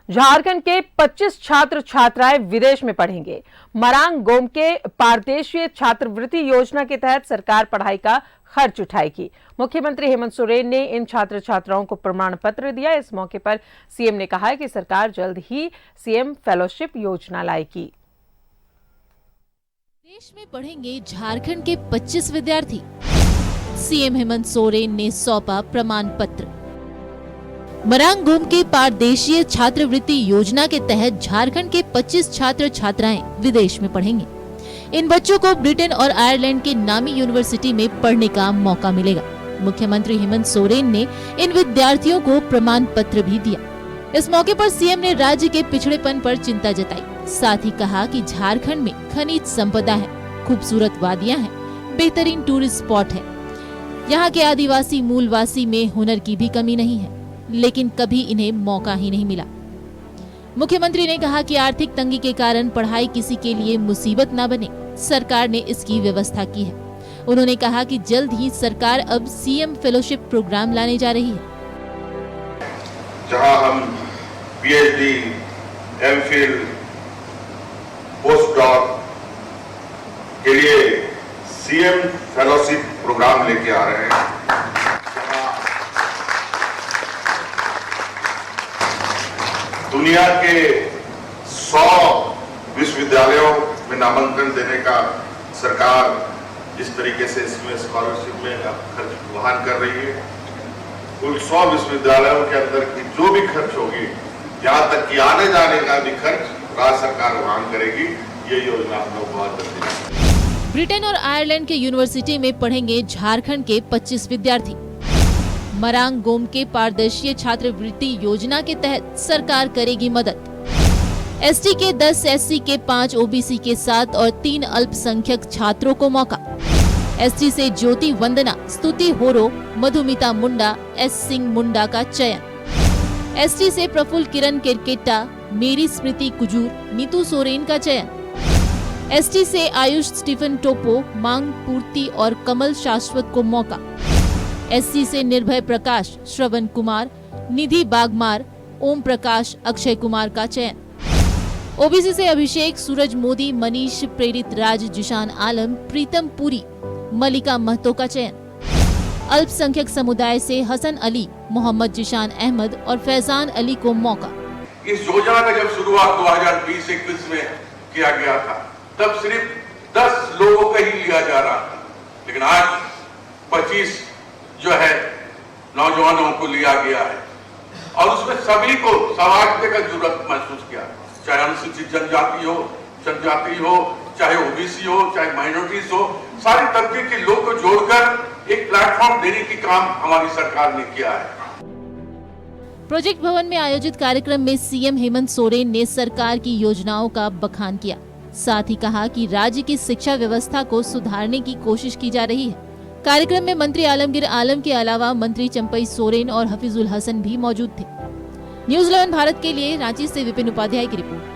झारखंड के 25 छात्र छात्राएं विदेश में पढ़ेंगे। मरांग गोम के पारदेशीय छात्रवृत्ति योजना के तहत सरकार पढ़ाई का खर्च उठाएगी। मुख्यमंत्री हेमंत सोरेन ने इन छात्र छात्राओं को प्रमाण पत्र दिया। इस मौके पर सीएम ने कहा है कि सरकार जल्द ही सीएम फेलोशिप योजना लाएगी। देश में पढ़ेंगे झारखंड के 25 विद्यार्थी। सीएम हेमंत सोरेन ने सौंपा प्रमाण पत्र। मरांग गोम के पारदेशीय छात्रवृत्ति योजना के तहत झारखंड के 25 छात्र छात्राएं विदेश में पढ़ेंगे। इन बच्चों को ब्रिटेन और आयरलैंड के नामी यूनिवर्सिटी में पढ़ने का मौका मिलेगा। मुख्यमंत्री हेमंत सोरेन ने इन विद्यार्थियों को प्रमाण पत्र भी दिया। इस मौके पर सीएम ने राज्य के पिछड़ेपन पर चिंता जताई। साथ ही कहा कि झारखंड में खनिज संपदा है, खूबसूरत वादियां हैं, बेहतरीन टूरिस्ट स्पॉट है। यहाँ के आदिवासी मूलवासी में हुनर की भी कमी नहीं है, लेकिन कभी इन्हें मौका ही नहीं मिला। मुख्यमंत्री ने कहा कि आर्थिक तंगी के कारण पढ़ाई किसी के लिए मुसीबत न बने, सरकार ने इसकी व्यवस्था की है। उन्होंने कहा कि जल्द ही सरकार अब सीएम फेलोशिप प्रोग्राम लाने जा रही है, जहां हम पीएचडी, एमफिल, पोस्ट डॉक के लिए सीएम फेलोशिप प्रोग्राम लेके आ रहे हैं। दुनिया के 100 विश्वविद्यालयों में नामांकन देने का सरकार जिस तरीके से इसमें स्कॉलरशिप में खर्च वहन कर रही है, उन 100 विश्वविद्यालयों के अंदर की जो भी खर्च होगी, यहाँ तक कि आने जाने का भी खर्च राज्य सरकार वहन करेगी। ये योजना हम लोग बहुत जल्दी। ब्रिटेन और आयरलैंड के यूनिवर्सिटी में पढ़ेंगे झारखंड के 25 विद्यार्थी। मरांग गोम के पारदर्शीय छात्रवृत्ति योजना के तहत सरकार करेगी मदद। एसटी के 10, एससी के 5, ओबीसी के 7 और 3 अल्पसंख्यक छात्रों को मौका। एसटी से ज्योति वंदना, स्तुति होरो, मधुमिता मुंडा, एस सिंह मुंडा का चयन। एसटी से प्रफुल्ल किरण किरकेट्टा, मेरी स्मृति कुजूर, नीतू सोरेन का चयन। एसटी से आयुष स्टीफन टोपो, मांग पूर्ति और कमल शाश्वत को मौका। एससी से निर्भय प्रकाश, श्रवण कुमार, निधि बागमार, ओम प्रकाश, अक्षय कुमार का चयन। ओबीसी से अभिषेक, सूरज मोदी, मनीष प्रेरित राज, जिशान आलम, प्रीतम पुरी, मलिका महतो का चयन। अल्पसंख्यक समुदाय से हसन अली, मोहम्मद जिशान अहमद और फैजान अली को मौका। इस योजना का जब शुरुआत 2020-21 में किया गया था, तब सिर्फ 10 लोगों का ही लिया जा रहा था, लेकिन आज 25 जो है नौजवानों को लिया गया है और उसमें सभी को समाज का जरूरत महसूस किया, चाहे अनुसूचित जनजाति हो, चाहे ओबीसी हो, चाहे माइनॉरिटीज हो, सारे तबके के लोग को जोड़कर एक प्लेटफॉर्म देने की काम हमारी सरकार ने किया है। प्रोजेक्ट भवन में आयोजित कार्यक्रम में सीएम हेमंत सोरेन ने सरकार की योजनाओं का बखान किया। साथ ही कहा कि राज्य की शिक्षा व्यवस्था को सुधारने की कोशिश की जा रही है। कार्यक्रम में मंत्री आलमगीर आलम के अलावा मंत्री चंपई सोरेन और हफीजुल हसन भी मौजूद थे। न्यूज़ 11 भारत के लिए रांची से विपिन उपाध्याय की रिपोर्ट।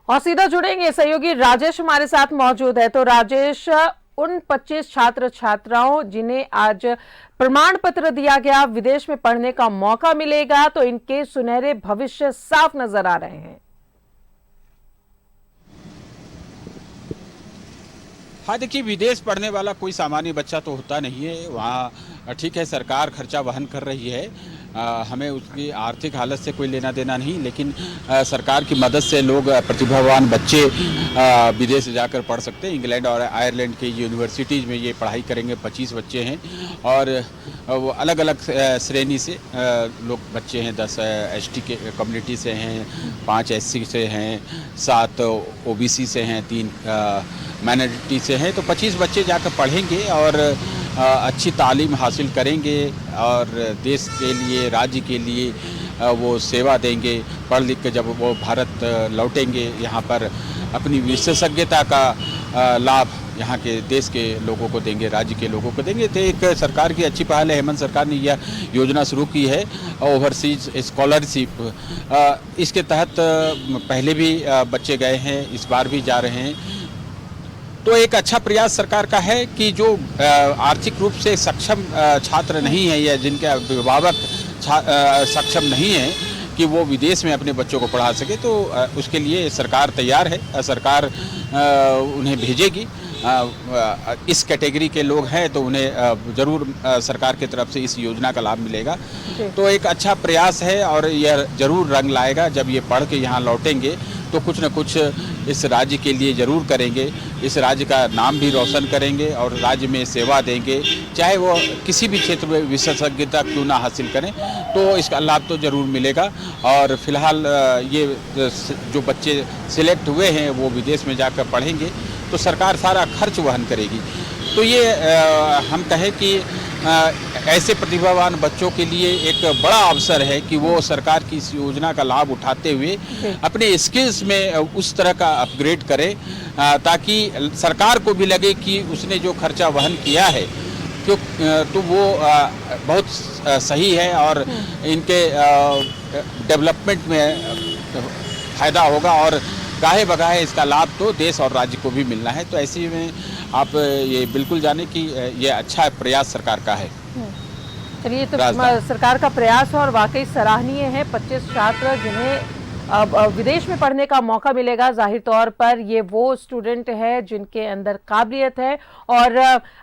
और सीधा जुड़ेंगे, सहयोगी राजेश हमारे साथ मौजूद है। तो राजेश, उन 25 छात्र छात्राओं जिन्हें आज प्रमाण पत्र दिया गया, विदेश में पढ़ने का मौका मिलेगा, तो इनके सुनहरे भविष्य साफ नजर आ रहे हैं। हाँ, देखिए, विदेश पढ़ने वाला कोई सामान्य बच्चा तो होता नहीं है। वहाँ ठीक है, सरकार खर्चा वहन कर रही है, हमें उसकी आर्थिक हालत से कोई लेना देना नहीं, लेकिन सरकार की मदद से लोग, प्रतिभावान बच्चे विदेश जाकर पढ़ सकते हैं। इंग्लैंड और आयरलैंड के यूनिवर्सिटीज़ में ये पढ़ाई करेंगे। 25 बच्चे हैं और वो अलग अलग श्रेणी से लोग बच्चे हैं। 10 एसटी के कम्युनिटी से हैं, 5 एससी से हैं, 7 ओबीसी से हैं, 3 माइनॉरिटी से हैं। तो 25 बच्चे जाकर पढ़ेंगे और अच्छी तालीम हासिल करेंगे और देश के लिए, राज्य के लिए वो सेवा देंगे। पढ़ लिख के जब वो भारत लौटेंगे, यहाँ पर अपनी विशेषज्ञता का लाभ यहाँ के देश के लोगों को देंगे, राज्य के लोगों को देंगे। तो एक सरकार की अच्छी पहल है। हेमंत सरकार ने यह योजना शुरू की है, ओवरसीज स्कॉलरशिप। इसके तहत पहले भी बच्चे गए हैं, इस बार भी जा रहे हैं। तो एक अच्छा प्रयास सरकार का है कि जो आर्थिक रूप से सक्षम छात्र नहीं है या जिनके अभिभावक सक्षम नहीं है कि वो विदेश में अपने बच्चों को पढ़ा सके, तो उसके लिए सरकार तैयार है। सरकार उन्हें भेजेगी। इस कैटेगरी के लोग हैं तो उन्हें ज़रूर सरकार की तरफ से इस योजना का लाभ मिलेगा। तो एक अच्छा प्रयास है और यह ज़रूर रंग लाएगा। जब ये पढ़ के यहाँ लौटेंगे तो कुछ न कुछ इस राज्य के लिए ज़रूर करेंगे, इस राज्य का नाम भी रोशन करेंगे और राज्य में सेवा देंगे। चाहे वो किसी भी क्षेत्र में विशेषज्ञता क्यों ना हासिल करें, तो इसका लाभ तो ज़रूर मिलेगा। और फिलहाल ये जो बच्चे सिलेक्ट हुए हैं वो विदेश में जाकर पढ़ेंगे तो सरकार सारा खर्च वहन करेगी। तो ये हम कहें कि ऐसे प्रतिभावान बच्चों के लिए एक बड़ा अवसर है कि वो सरकार की इस योजना का लाभ उठाते हुए अपने स्किल्स में उस तरह का अपग्रेड करे, ताकि सरकार को भी लगे कि उसने जो खर्चा वहन किया है तो वो बहुत सही है और इनके डेवलपमेंट में फ़ायदा होगा और गाहे बगाहे इसका लाभ तो देश और राज्य को भी मिलना है। तो ऐसे में आप ये बिल्कुल जाने कि ये अच्छा प्रयास सरकार का है। चलिए, तो सरकार का प्रयास और वाकई सराहनीय है। 25 छात्र जिन्हें अब विदेश में पढ़ने का मौका मिलेगा, जाहिर तौर पर ये वो स्टूडेंट है जिनके अंदर काबिलियत है। और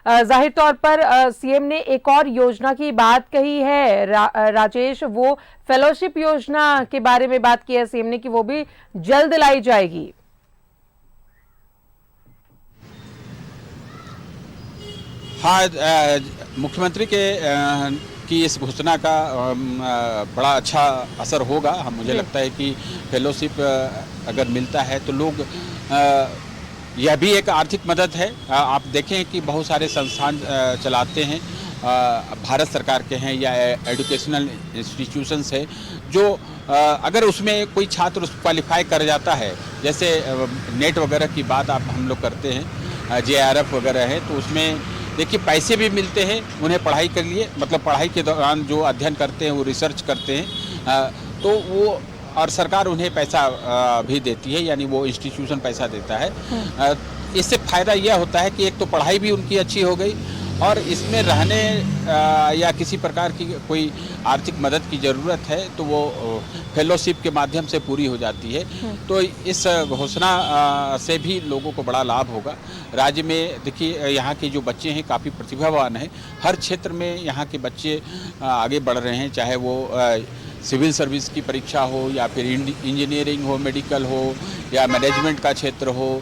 जाहिर तौर पर सीएम ने एक और योजना की बात कही है राजेश, वो फेलोशिप योजना के बारे में बात की है सीएम ने कि वो भी जल्द लाई जाएगी। हाँ, मुख्यमंत्री की इस घोषणा का बड़ा अच्छा असर होगा। मुझे लगता है कि फेलोशिप अगर मिलता है तो लोग, यह भी एक आर्थिक मदद है। आप देखें कि बहुत सारे संस्थान चलाते हैं, भारत सरकार के हैं या एजुकेशनल इंस्टीट्यूशंस है, जो अगर उसमें कोई छात्र क्वालिफाई कर जाता है, जैसे नेट वगैरह की बात हम लोग करते हैं, JRF वगैरह है, तो उसमें देखिए पैसे भी मिलते हैं उन्हें पढ़ाई के लिए, मतलब पढ़ाई के दौरान जो अध्ययन करते हैं वो रिसर्च करते हैं, तो वो और सरकार उन्हें पैसा भी देती है, यानी वो इंस्टीट्यूशन पैसा देता है। इससे फ़ायदा यह होता है कि एक तो पढ़ाई भी उनकी अच्छी हो गई और इसमें रहने या किसी प्रकार की कोई आर्थिक मदद की ज़रूरत है तो वो फेलोशिप के माध्यम से पूरी हो जाती है। तो इस घोषणा से भी लोगों को बड़ा लाभ होगा। राज्य में देखिए, यहाँ के जो बच्चे हैं काफ़ी प्रतिभावान हैं, हर क्षेत्र में यहाँ के बच्चे आगे बढ़ रहे हैं, चाहे वो सिविल सर्विस की परीक्षा हो या फिर इंजीनियरिंग हो, मेडिकल हो या मैनेजमेंट का क्षेत्र हो,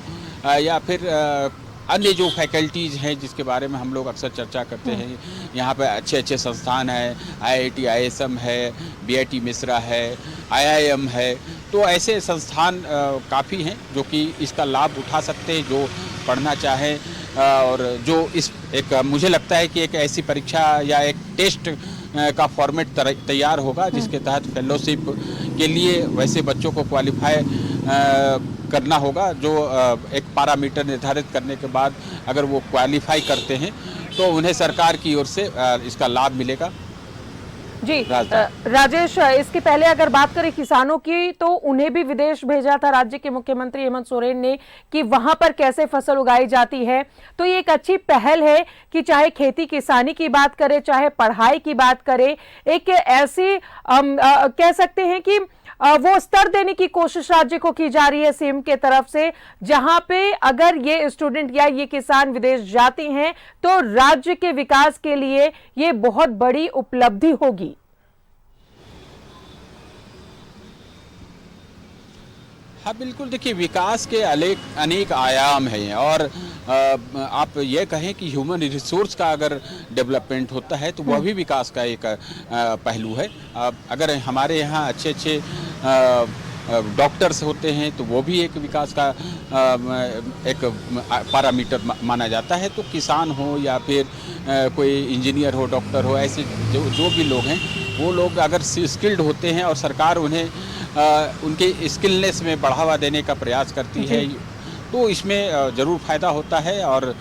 या फिर अन्य जो फैकल्टीज़ हैं जिसके बारे में हम लोग अक्सर चर्चा करते हैं। यहाँ पे अच्छे अच्छे संस्थान हैं, IIT ISM है, BIT मिश्रा है, IIM है, तो ऐसे संस्थान काफ़ी हैं जो कि इसका लाभ उठा सकते हैं, जो पढ़ना चाहें। और जो इस एक मुझे लगता है कि एक ऐसी परीक्षा या एक टेस्ट का फॉर्मेट तैयार होगा जिसके तहत फेलोशिप के लिए वैसे बच्चों को क्वालिफाई करना होगा, जो एक पैरामीटर निर्धारित करने के बाद अगर वो क्वालिफाई करते हैं तो उन्हें सरकार की ओर से इसका लाभ मिलेगा। जी राजेश, इसके पहले अगर बात करें किसानों की, तो उन्हें भी विदेश भेजा था राज्य के मुख्यमंत्री हेमंत सोरेन ने कि वहां पर कैसे फसल उगाई जाती है। तो ये एक अच्छी पहल है कि चाहे खेती किसानी की बात करें, चाहे पढ़ाई की बात करें, एक ऐसी कह सकते हैं कि वो स्तर देने की कोशिश राज्य को की जा रही है सीएम के तरफ से, जहां पे अगर ये स्टूडेंट या ये किसान विदेश जाते हैं तो राज्य के विकास के लिए ये बहुत बड़ी उपलब्धि होगी। हाँ बिल्कुल, देखिए विकास के अनेक आयाम हैं और आप ये कहें कि ह्यूमन रिसोर्स का अगर डेवलपमेंट होता है तो वह भी विकास का एक पहलू है। अगर हमारे यहाँ अच्छे अच्छे डॉक्टर्स होते हैं तो वो भी एक विकास का एक पैरामीटर माना जाता है। तो किसान हो या फिर कोई इंजीनियर हो, डॉक्टर हो, ऐसे जो भी लोग हैं वो लोग अगर स्किल्ड होते हैं और सरकार उन्हें उनके स्किलनेस में बढ़ावा देने का प्रयास करती है तो इसमें ज़रूर फ़ायदा होता है और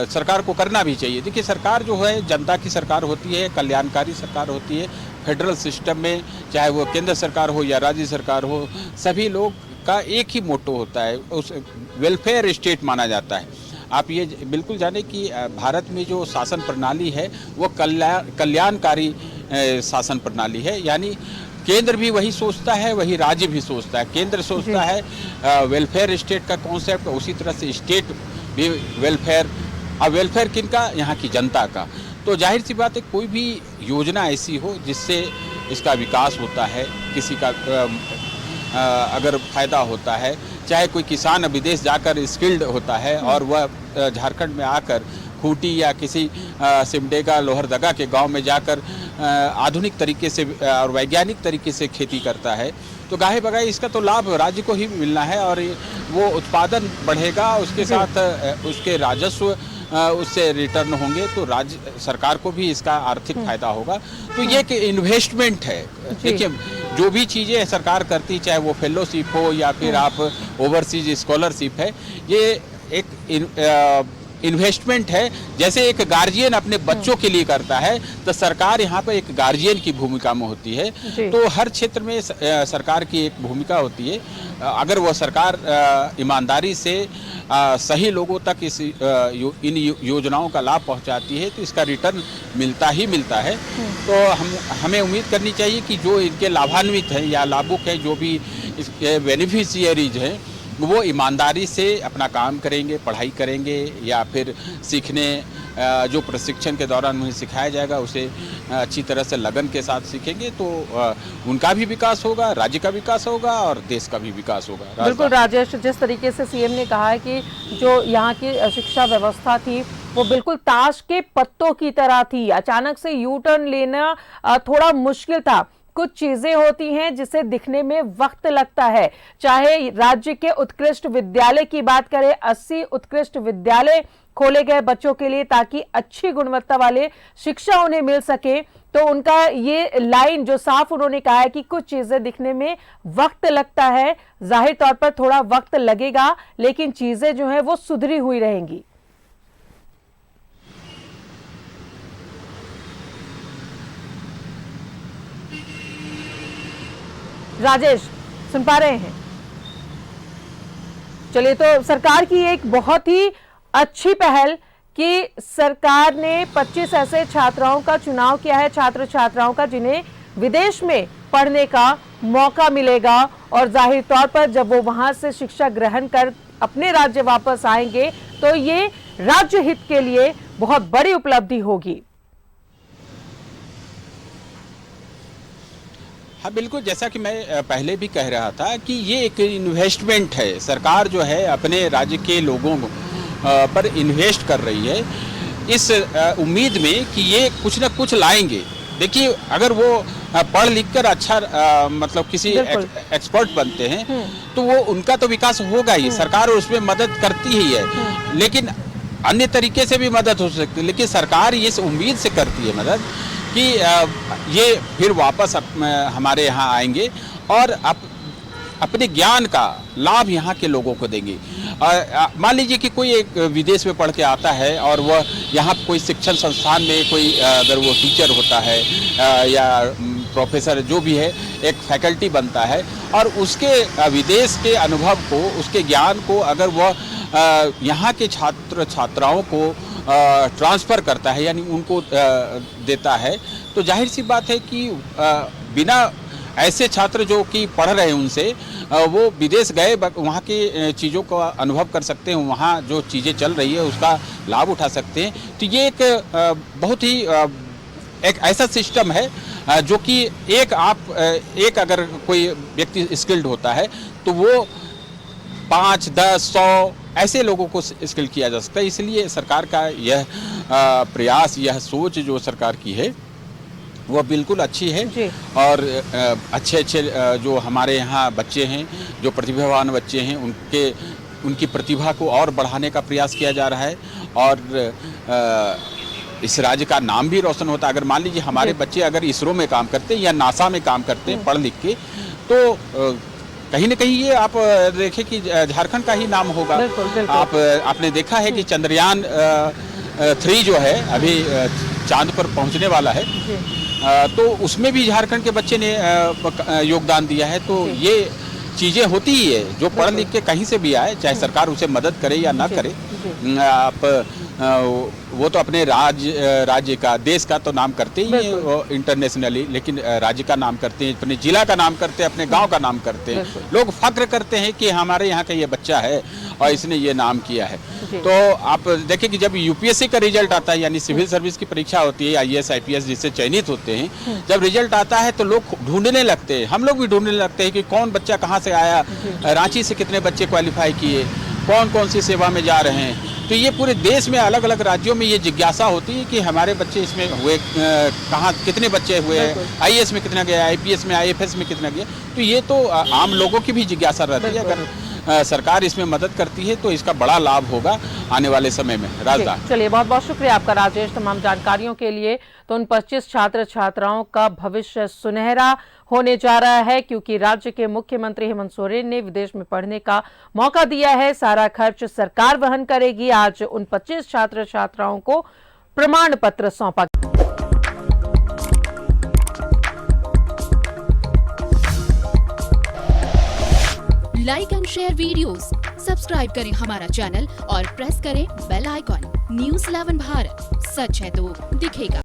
सरकार को करना भी चाहिए। देखिए सरकार जो है जनता की सरकार होती है, कल्याणकारी सरकार होती है। फेडरल सिस्टम में चाहे वो केंद्र सरकार हो या राज्य सरकार हो, सभी लोग का एक ही मोटो होता है, उस वेलफेयर स्टेट माना जाता है। आप ये बिल्कुल जाने कि भारत में जो शासन प्रणाली है वो कल्याणकारी शासन प्रणाली है। यानी केंद्र भी वही सोचता है, वही राज्य भी सोचता है। केंद्र सोचता है वेलफेयर स्टेट का कॉन्सेप्ट, उसी तरह से स्टेट भी वेलफेयर। अब वेलफेयर किनका? यहाँ की जनता का। तो जाहिर सी बात है कोई भी योजना ऐसी हो जिससे इसका विकास होता है, किसी का अगर फायदा होता है, चाहे कोई किसान विदेश जाकर स्किल्ड होता है और वह झारखंड में आकर खूंटी या किसी सिमडेगा लोहरदगा के गांव में जाकर आधुनिक तरीके से और वैज्ञानिक तरीके से खेती करता है, तो गाहे बगाहे इसका तो लाभ राज्य को ही मिलना है और वो उत्पादन बढ़ेगा, उसके साथ उसके राजस्व उससे रिटर्न होंगे, तो राज्य सरकार को भी इसका आर्थिक फायदा होगा। तो ये एक इन्वेस्टमेंट है। देखिए जो भी चीज़ें सरकार करती, चाहे वो फेलोशिप हो या फिर आप ओवरसीज स्कॉलरशिप है, ये एक इन्वेस्टमेंट है। जैसे एक गार्जियन अपने बच्चों के लिए करता है, तो सरकार यहाँ पर एक गार्जियन की भूमिका में होती है। तो हर क्षेत्र में सरकार की एक भूमिका होती है। अगर वो सरकार ईमानदारी से सही लोगों तक इन योजनाओं का लाभ पहुंचाती है, तो इसका रिटर्न मिलता ही मिलता है। तो हमें उम्मीद करनी चाहिए कि जो इनके लाभान्वित हैं या लाभुक हैं, जो भी इसके बेनिफिशियरीज हैं, वो ईमानदारी से अपना काम करेंगे, पढ़ाई करेंगे या फिर सीखने जो प्रशिक्षण के दौरान उन्हें सिखाया जाएगा उसे अच्छी तरह से लगन के साथ सीखेंगे, तो उनका भी विकास होगा, राज्य का विकास होगा और देश का भी विकास होगा। बिल्कुल राजेश, जिस तरीके से सीएम ने कहा है कि जो यहाँ की शिक्षा व्यवस्था थी वो बिल्कुल ताश के पत्तों की तरह थी, अचानक से यू टर्न लेना थोड़ा मुश्किल था। कुछ चीजें होती हैं जिसे दिखने में वक्त लगता है। चाहे राज्य के उत्कृष्ट विद्यालय की बात करें, 80 उत्कृष्ट विद्यालय खोले गए बच्चों के लिए ताकि अच्छी गुणवत्ता वाले शिक्षा उन्हें मिल सके। तो उनका ये लाइन जो साफ उन्होंने कहा है कि कुछ चीजें दिखने में वक्त लगता है, जाहिर तौर पर थोड़ा वक्त लगेगा, लेकिन चीजें जो है वो सुधरी हुई रहेंगी। राजेश सुन पा रहे हैं? चलिए, तो सरकार की एक बहुत ही अच्छी पहल कि सरकार ने 25 ऐसे छात्राओं का चुनाव किया है, छात्र छात्राओं का, जिन्हें विदेश में पढ़ने का मौका मिलेगा और जाहिर तौर पर जब वो वहां से शिक्षा ग्रहण कर अपने राज्य वापस आएंगे तो ये राज्य हित के लिए बहुत बड़ी उपलब्धि होगी। हाँ बिल्कुल, जैसा कि मैं पहले भी कह रहा था कि ये एक इन्वेस्टमेंट है। सरकार जो है अपने राज्य के लोगों पर इन्वेस्ट कर रही है इस उम्मीद में कि ये कुछ ना कुछ लाएंगे। देखिए अगर वो पढ़ लिख कर अच्छा मतलब किसी एक्सपर्ट बनते हैं तो वो उनका तो विकास होगा ही, सरकार उसमें मदद करती ही है, लेकिन अन्य तरीके से भी मदद हो सकती है। लेकिन सरकार इस उम्मीद से करती है मदद कि ये फिर वापस हमारे यहाँ आएंगे और अपने ज्ञान का लाभ यहाँ के लोगों को देंगे। मान लीजिए कि कोई एक विदेश में पढ़ के आता है और वह यहाँ कोई शिक्षण संस्थान में कोई अगर वो टीचर होता है या प्रोफेसर जो भी है, एक फैकल्टी बनता है और उसके विदेश के अनुभव को, उसके ज्ञान को अगर वह यहाँ के छात्र छात्राओं को ट्रांसफ़र करता है यानी उनको देता है, तो जाहिर सी बात है कि बिना ऐसे छात्र जो कि पढ़ रहे हैं उनसे वो विदेश गए वहाँ की चीज़ों का अनुभव कर सकते हैं, वहाँ जो चीज़ें चल रही है उसका लाभ उठा सकते हैं। तो ये एक बहुत ही एक ऐसा सिस्टम है जो कि एक अगर कोई व्यक्ति स्किल्ड होता है तो वो 5, 10, 100 ऐसे लोगों को स्किल किया जा सकता है। इसलिए सरकार का यह प्रयास, यह सोच जो सरकार की है वह बिल्कुल अच्छी है और अच्छे जो हमारे यहाँ बच्चे हैं, जो प्रतिभावान बच्चे हैं, उनकी प्रतिभा को और बढ़ाने का प्रयास किया जा रहा है और इस राज्य का नाम भी रोशन होता है। अगर मान लीजिए हमारे बच्चे अगर इसरो में काम करते हैं या नासा में काम करते हैं पढ़ लिख के, तो कहीं न कहीं ये आप देखें कि झारखंड का ही नाम होगा। आपने देखा है कि चंद्रयान 3 जो है अभी चांद पर पहुंचने वाला है, तो उसमें भी झारखंड के बच्चे ने योगदान दिया है। तो ये चीज़ें होती ही है, जो पढ़ लिख के कहीं से भी आए, चाहे सरकार उसे मदद करे या ना करे। आप वो तो अपने राज्य का, देश का तो नाम करते ही हैं वो इंटरनेशनली, लेकिन राज्य का नाम करते हैं, अपने जिला का नाम करते हैं, अपने गांव का नाम करते हैं। लोग फक्र करते हैं कि हमारे यहाँ का ये बच्चा है और इसने ये नाम किया है। तो आप देखिए कि जब यूपीएससी का रिजल्ट आता है, यानी सिविल सर्विस की परीक्षा होती है, आईएएस आईपीएस जिससे चयनित होते हैं, जब रिजल्ट आता है तो लोग ढूंढने लगते हैं, हम लोग भी ढूंढने लगते हैं कि कौन बच्चा कहाँ से आया, रांची से कितने बच्चे क्वालिफाई किए, कौन कौन सी सेवा में जा रहे हैं। तो ये पूरे देश में अलग अलग राज्यों में ये जिज्ञासा होती है कि हमारे बच्चे इसमें हुए, कहाँ कितने बच्चे हुए, आईएएस में कितना गया, आईपीएस में, आईएफएस में कितना गया। तो ये तो आम लोगों की भी जिज्ञासा रहती है। अगर सरकार इसमें मदद करती है तो इसका बड़ा लाभ होगा आने वाले समय में। राजदान, चलिए, बहुत बहुत शुक्रिया आपका राजेश तमाम जानकारियों के लिए। तो उन 25 छात्र छात्राओं का भविष्य सुनहरा होने जा रहा है, क्योंकि राज्य के मुख्यमंत्री हेमंत सोरेन ने विदेश में पढ़ने का मौका दिया है। सारा खर्च सरकार वहन करेगी। आज उन 25 छात्र छात्राओं को प्रमाण पत्र सौंपा। Like and share videos, subscribe करें हमारा चैनल और प्रेस करें बेल आइकॉन। न्यूज़ 11 भारत, सच है तो दिखेगा।